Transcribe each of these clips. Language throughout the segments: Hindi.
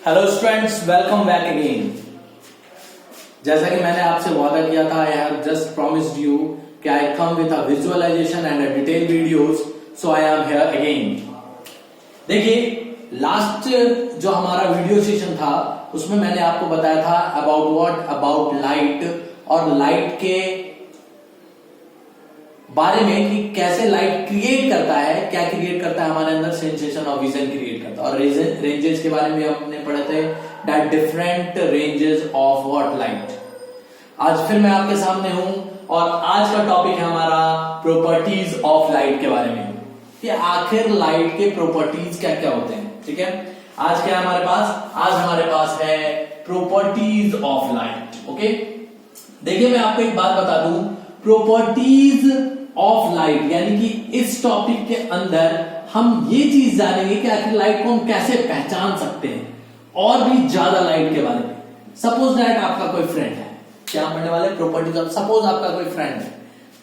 Hello students, welcome back again. जैसा कि मैंने आपसे वादा किया था, I have just promised you कि I come with a visualization and a detail videos, so I am here again. देखिए, लास्ट जो हमारा वीडियो सेशन था उसमें मैंने आपको बताया था अबाउट लाइट और लाइट के बारे में कि कैसे लाइट क्रिएट करता है, क्या क्रिएट करता है हमारे अंदर, सेंसेशन ऑफ विजन क्रिएट करता है। और रेंजेस के बारे में हमने पढ़े थे, that different ranges of what light. आज फिर मैं आपके सामने हूं और आज का टॉपिक है हमारा प्रॉपर्टीज ऑफ लाइट के बारे में, कि आखिर लाइट के प्रॉपर्टीज क्या क्या होते हैं। ठीक है, आज क्या है हमारे पास? आज हमारे पास है प्रॉपर्टीज ऑफ लाइट। ओके, देखिए मैं आपको एक बात बता दूं, प्रॉपर्टीज ऑफ लाइट यानी कि इस टॉपिक के अंदर हम ये चीज जानेंगे कि आखिर लाइट को हम कैसे पहचान सकते हैं, और भी ज्यादा लाइट के बारे में। सपोज दैट आपका कोई फ्रेंड है, क्या पढ़ने वाले प्रॉपर्टीज ऑफ, सपोज आपका कोई फ्रेंड है,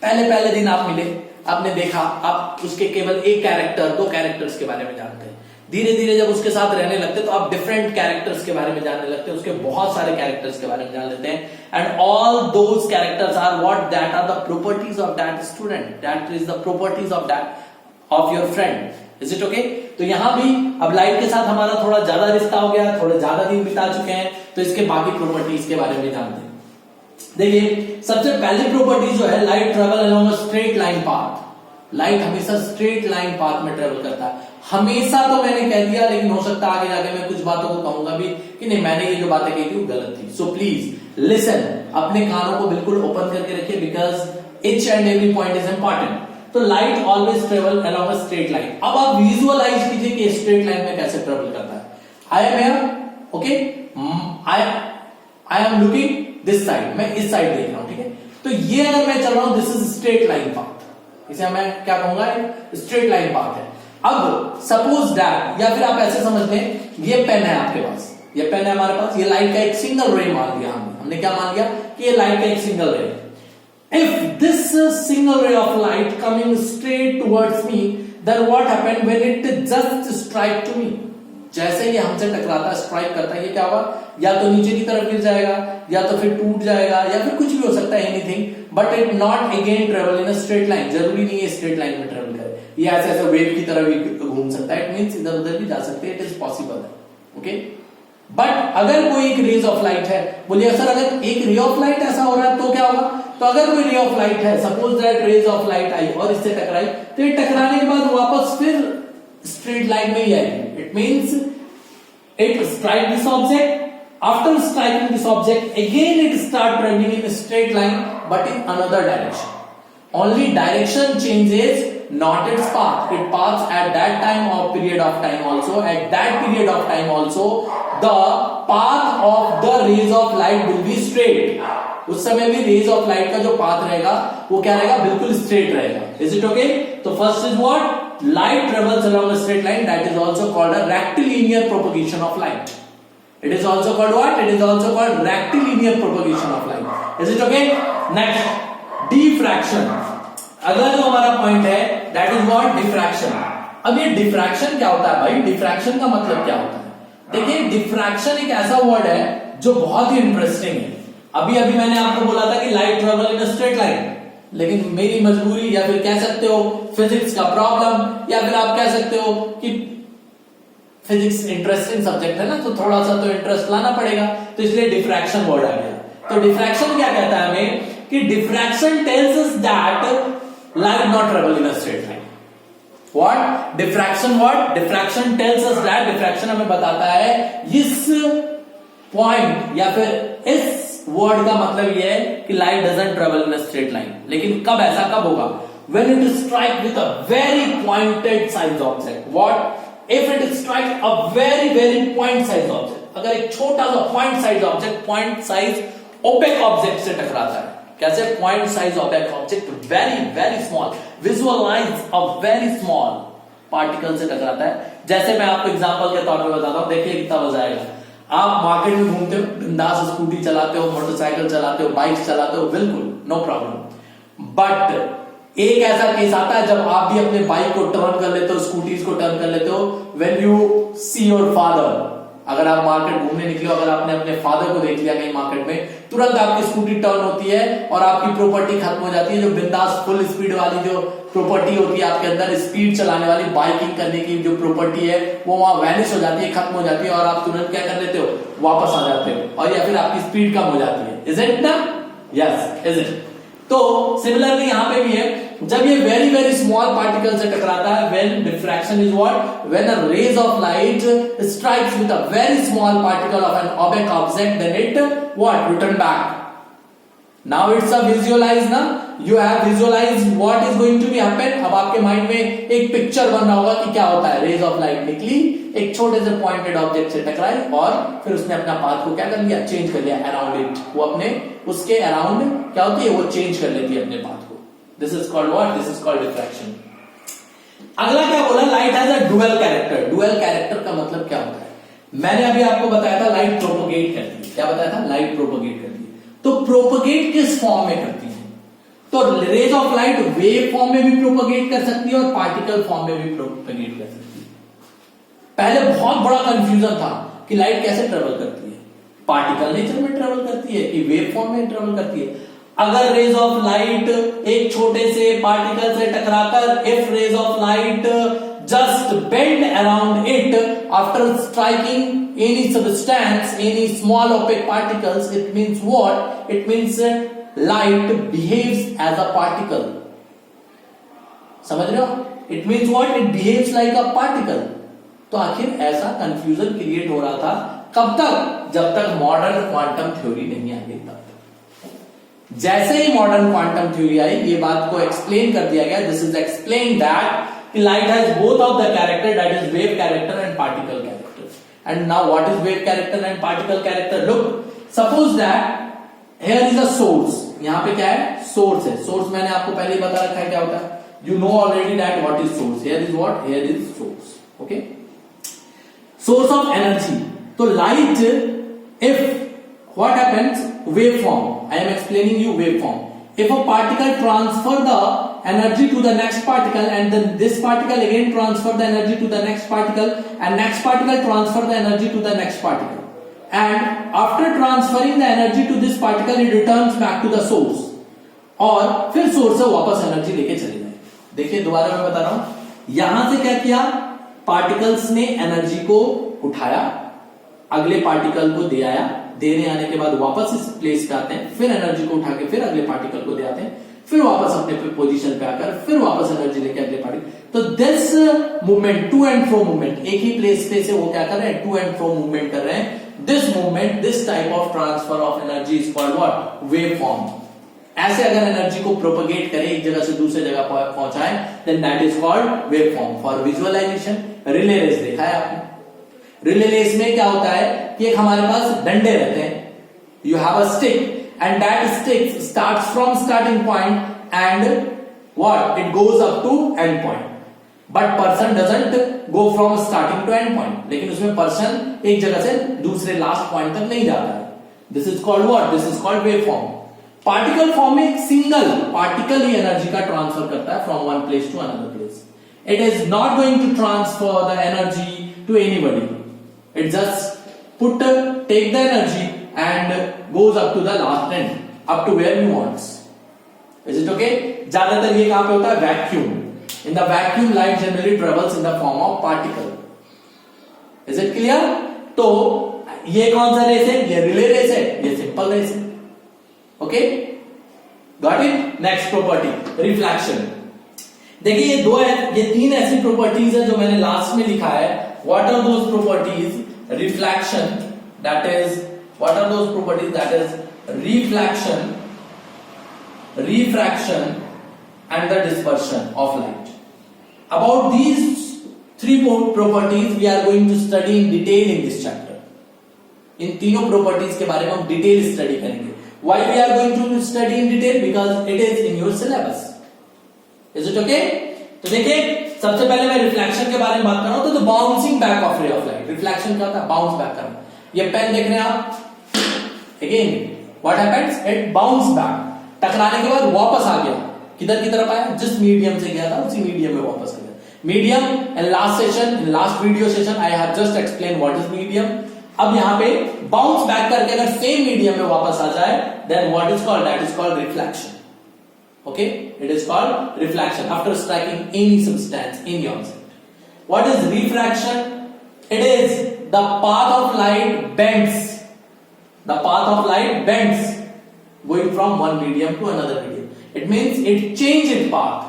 पहले दिन आप मिले, आपने देखा, आप उसके केवल एक कैरेक्टर, दो कैरेक्टर्स के बारे में जानते हैं। धीरे धीरे जब उसके साथ रहने लगते तो आप डिफरेंट कैरेक्टर्स के बारे में जानने लगते हैं, उसके बहुत सारे कैरेक्टर्स के बारे में जान लेते हैं। And all those characters are what, that are the properties of that student, that is the properties of that of your friend. Is it okay? तो यहां भी अब लाइट के साथ हमारा थोड़ा ज्यादा रिश्ता हो गया, थोड़े ज्यादा दिन बिता चुके हैं, तो इसके बाकी प्रॉपर्टीज के बारे में जानते हैं। देखिए, सबसे पहली प्रॉपर्टी जो है, light travel along a straight line path. Light हमेशा स्ट्रेट लाइन पाथ में ट्रेवल करता है। हमेशा तो मैंने कह दिया, लेकिन हो सकता है आगे जाके मैं कुछ बातों को कहूंगा भी कि नहीं, मैंने ये जो बातें कही थी वो गलत थी। सो प्लीज लिसन, अपने कानों को बिल्कुल ओपन करके रखिए, because each and every point is important. तो light always travel along a straight line. अब आप विजुअलाइज कीजिए कि स्ट्रेट लाइन में कैसे ट्रेवल करता है। आई am here, okay, I am looking this side, मैं इस साइड देख रहा हूं। ठीक है, तो ये अगर मैं चल रहा हूं, this is straight line path, इसे मैं क्या कहूंगा, स्ट्रेट लाइन पाथ है। अब सपोज दैट, या फिर आप ऐसे समझ लें, ये पेन है आपके पास, ये पेन है हमारे पास, ये लाइट का एक सिंगल रे मान लिया हमने क्या मान लिया कि ये लाइट का एक single ray. If this single ray of light coming straight towards me, then what happened when it just strike to me. जैसे ये हमसे टकराता है, स्ट्राइक करता है, ये क्या होगा, या तो नीचे की तरफ गिर जाएगा, या तो फिर टूट जाएगा, या फिर कुछ भी हो सकता है, anything, but it not again travel in a straight line. जरूरी नहीं है स्ट्रेट लाइन में ट्रेवल करे, ये ऐसे ऐसे वेव की तरह भी घूम सकता है। इट मींस इधर उधर भी जा सकते हैं, इट इज पॉसिबल है। ओके, बट अगर कोई एक रेज ऑफ लाइट है, बोलिए सर अगर एक रे ऑफ लाइट ऐसा हो रहा है तो क्या होगा? तो अगर कोई रे ऑफ लाइट है, suppose that rays of light आई और इससे टकराई, तो ये टकराने के बाद वापस फिर स्ट्रेट लाइन में ही आएगी। It means it strike this object, after striking this object again it start traveling in a straight line but in another direction. Only direction changes, not its path. It paths at that time or period of time also, at that period of time also the path of the rays of light will be straight. उस समय भी रेज ऑफ लाइट का जो पाथ रहेगा वो क्या रहेगा, बिल्कुल स्ट्रेट रहेगा। Is it okay? तो first is what, light travels along a straight line, that is also called a rectilinear propagation of light. It is also called what? It is also called rectilinear propagation of light. Is it okay? Next, diffraction. अगला जो हमारा पॉइंट है, that is what, diffraction. अब ये diffraction क्या होता है भाई? diffraction का मतलब क्या होता है? देखिए, diffraction एक ऐसा वर्ड है जो बहुत ही इंटरेस्टिंग है। अभी मैंने आपको बोला था कि light travel in a straight line, लेकिन मेरी मजबूरी, या फिर कह सकते हो फिजिक्स का प्रॉब्लम, या फिर आप कह सकते हो कि फिजिक्स इंटरेस्टिंग सब्जेक्ट है ना, तो थोड़ा सा तो इंटरेस्ट लाना पड़ेगा, तो इसलिए डिफ्रैक्शन वर्ड आ गया। तो डिफ्रैक्शन क्या कहता है हमें, कि diffraction tells us that light not travel in a straight line. What? Diffraction, what? Diffraction tells us that, diffraction हमें बताता है इस पॉइंट या फिर इस वर्ड का मतलब यह है कि light doesn't travel in a straight line. लेकिन कब, ऐसा कब होगा? When it strike with a very pointed size object. What? If it strike a very very point size object. अगर एक छोटा सा point size object, point size opaque object से टकराता है, कैसे? Point size opaque object, very very small, visualise a very small particle से टकराता है। जैसे मैं आपको एग्जांपल के तौर पर बताता हूं, देखिए कितना मजा आएगा। आप मार्केट में घूमते हो, बिंदास स्कूटी चलाते हो, मोटरसाइकिल चलाते हो, बाइक चलाते हो, बिल्कुल नो प्रॉब्लम। बट एक ऐसा केस आता है जब आप भी अपने बाइक को टर्न कर लेते हो, स्कूटीज को टर्न कर लेते हो, when you see your father, अगर आप मार्केट घूमने निकले, अगर आपने अपने फादर को देख लिया कहीं मार्केट में, तुरंत आपकी स्कूटी टर्न होती है और आपकी प्रॉपर्टी खत्म हो जाती है। जो बिंदास फुल स्पीड वाली जो प्रॉपर्टी होती है आपके अंदर, स्पीड चलाने वाली, बाइकिंग करने की जो प्रॉपर्टी है, वो वहां वैनिश हो जाती है, खत्म हो जाती है, और आप तुरंत क्या कर लेते हो, वापस आ जाते हो, और या फिर आपकी स्पीड कम हो जाती है। इज इट ना? Yes, is it? तो सिमिलरली यहां पे भी है, जब ये वेरी वेरी स्मॉल पार्टिकल से टकराता है, when diffraction is what, when a rays of light strikes with a very small particle of an object object, then it what, return back. Now it's a visualize ना, you have visualize what is going to be happen. अब आपके माइंड में एक पिक्चर बन रहा होगा कि क्या होता है, रेज ऑफ लाइट निकली, एक छोटे से पॉइंटेड ऑब्जेक्ट से टकराई, और फिर उसने अपना पाथ को क्या कर लिया, चेंज कर लिया अराउंड इट। वो अपने उसके अराउंड क्या होती है, वो चेंज कर लेती है अपने पाथ को। This is called what, this is called diffraction. अगला क्या बोला, light has a dual character. Dual character का मतलब क्या होता है? मैंने अभी आपको बताया था लाइट प्रोपोगेट करती है। क्या बताया था? लाइट प्रोपोगेट करती है। तो प्रोपोगेट किस फॉर्म में करती है? तो rays of light wave form में भी प्रोपोगेट कर सकती है और पार्टिकल फॉर्म में भी प्रोपोगेट कर सकती है। पहले बहुत बड़ा कंफ्यूजन था कि लाइट कैसे ट्रेवल करती है, पार्टिकल नेचर में ट्रेवल करती है कि वेव फॉर्म में ट्रेवल करती है। अगर रेज ऑफ लाइट एक छोटे से पार्टिकल से टकराकर, if rays of light just bend around it after striking any substance, any small opaque particles, it means what? It means light behaves as a particle. समझ रहे हो? It means what? It behaves like a particle. तो आखिर ऐसा कंफ्यूजन क्रिएट हो रहा था कब तक? जब तक मॉडर्न क्वांटम थ्योरी नहीं आ गई तब तक। जैसे ही मॉडर्न क्वांटम थ्योरी आई, ये बात को एक्सप्लेन कर दिया गया, this is explain that light has both of the character, that is wave character and particle character. And now what is wave character and particle character? Look, suppose that here is a source. यहां पे क्या है? सोर्स है। सोर्स मैंने आपको पहले ही बता रखा है क्या होता है, you know already that what is source. Here is what? Here is source. Okay, source of energy. तो light, if what happens, waveform, I am explaining you waveform. If a particle transfer the energy to the next particle, and then this particle again transfer the energy to the next particle, and next particle transfer the energy to the next particle, and after transferring the energy to this particle it returns back to the source, और फिर सोर्स से वापस एनर्जी लेके चले जाए। देखिए दोबारा मैं बता रहा हूं, यहां से क्या किया, पार्टिकल्स ने एनर्जी को उठाया, अगले पार्टिकल को दे आया, देने आने के बाद वापस इस प्लेस पे आते हैं, फिर एनर्जी को उठा के फिर अगले पार्टिकल को दे आते हैं, फिर वापस अपने पोजीशन पे आकर फिर वापस एनर्जी लेके अगले पार्टिकल। तो this movement, to and fro movement, एक ही प्लेस पे से वो क्या कर रहे हैं, टू एंड फ्रो मूवमेंट कर रहे हैं। This movement, this type of transfer of energy is called what, wave form. ऐसे अगर एनर्जी को प्रोपोगेट करे, एक जगह से दूसरे जगह पहुंचाए, then that is called wave form. For visualisation, relay race देखा है आपने? रिले रेस में क्या होता है कि एक हमारे पास डंडे रहते हैं, you have a stick and that stick starts from starting point and what, it goes up to end point, but person doesn't go from starting to end point. लेकिन उसमें person एक जगह से दूसरे लास्ट पॉइंट तक नहीं जाता है। This is called what, this is called wave form. Particle form में एक सिंगल पार्टिकल ही एनर्जी का ट्रांसफर करता है from one place to another place. It is not going to transfer the energy to anybody, it just put take the energy and goes up to the last end, up to where he wants. Is it okay? ज्यादातर ये कहां पे होता है, vacuum. In the vacuum, light generally travels in the form of particle. Is it clear? तो ये कौन सा रेस है, ये रिले रेस है, ये सिंपल रेस है। Okay, got it? Next property, reflection. देखिए ये दो है, ये तीन ऐसी प्रॉपर्टीज है जो मैंने लास्ट में लिखा है। What are those properties? Reflection, that is what are those properties, that is reflection, refraction and the dispersion of light. About these three properties we are going to study in detail in this chapter. इन तीनों प्रॉपर्टीज के बारे में हम डिटेल स्टडी करेंगे। Why we are going to study in detail? Because it is in your syllabus. Is it okay? तो देखिए सबसे पहले मैं रिफ्लेक्शन के बारे में बात कर रहा हूं, तो bouncing back of ray of light. Reflection क्या होता है, बाउंस बैक करना। ये पेन देख रहे हैं आप, again what happens, it bounce back, टकराने के बाद वापस आ गया, किधर की तरफ आया, जिस मीडियम से गया था उसी मीडियम में वापस आ गया। Medium, in last session, in last video session I have just explain what is medium. अब यहां पे बाउंस बैक करके अगर सेम मीडियम में वापस आ जाए, then what is called, that is called reflection. Okay, it is called reflection after striking any substance in the object. What is refraction? It is the path of light bends. The path of light bends going from one medium to another medium. It means it changes its path.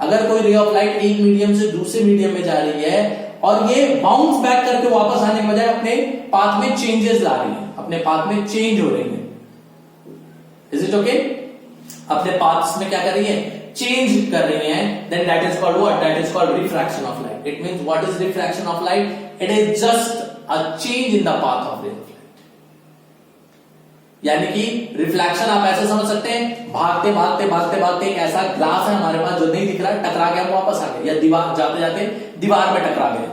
अगर कोई ray of light एक मीडियम से दूसरे मीडियम में जा रही है और ये बाउंस बैक करके वापस आने के बजाय अपने पाथ में चेंजेस ला रही है, अपने पाथ में चेंज हो रही है. Is it okay? अपने पाथ्स में क्या कर रही है, चेंज कर रही है, then that is called what, that is called refraction of light. It means what is refraction of light, it is just a change in the path of ray of light. यानी कि रिफ्लेक्शन आप ऐसे समझ सकते हैं, भागते भागते भागते भागते एक ऐसा ग्लास है हमारे पास जो नहीं दिख रहा है, टकरा के हम वापस आ गए, या दीवार जाते जाते दीवार में टकरा गए,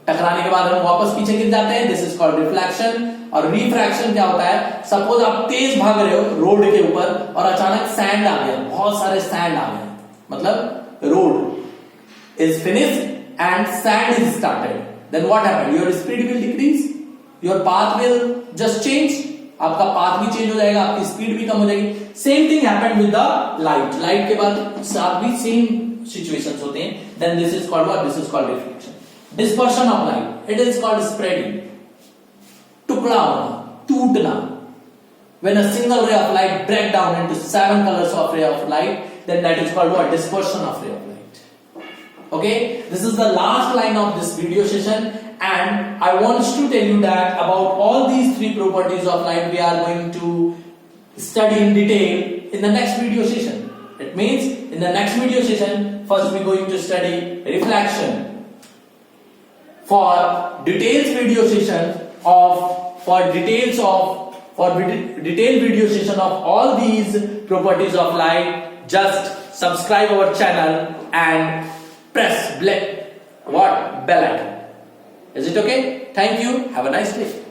टकराने के बाद हम वापस पीछे गिर जाते हैं, दिस इज कॉल्ड रिफ्लेक्शन. और रिफ्रैक्शन क्या होता है, सपोज आप तेज भाग रहे हो रोड के ऊपर और अचानक सैंड आ गया, बहुत सारे सैंड आ गए, मतलब road is finished and sand is started, then what happened, your speed will decrease, your path will just change, आपका पाथ भी चेंज हो जाएगा, आपकी स्पीड भी कम हो जाएगी. Same thing happened with the light. Light के बाद साथ भी सेम सिचुएशंस होते हैं, then this is called what, this is called reflection. Dispersion of light, it is called spreading, टुकड़ा होना, टूटना. When a single ray of light break down into 7 colors of ray of light, then that is called what, dispersion of ray of light. Okay, this is the last line of this video session, and I want to tell you that about all these three properties of light we are going to study in detail in the next video session. It means in the next video session, first we are going to study reflection. For detailed video session for detailed video session of all these properties of light, just subscribe our channel and press bell icon. Is it okay? Thank you. Have a nice day.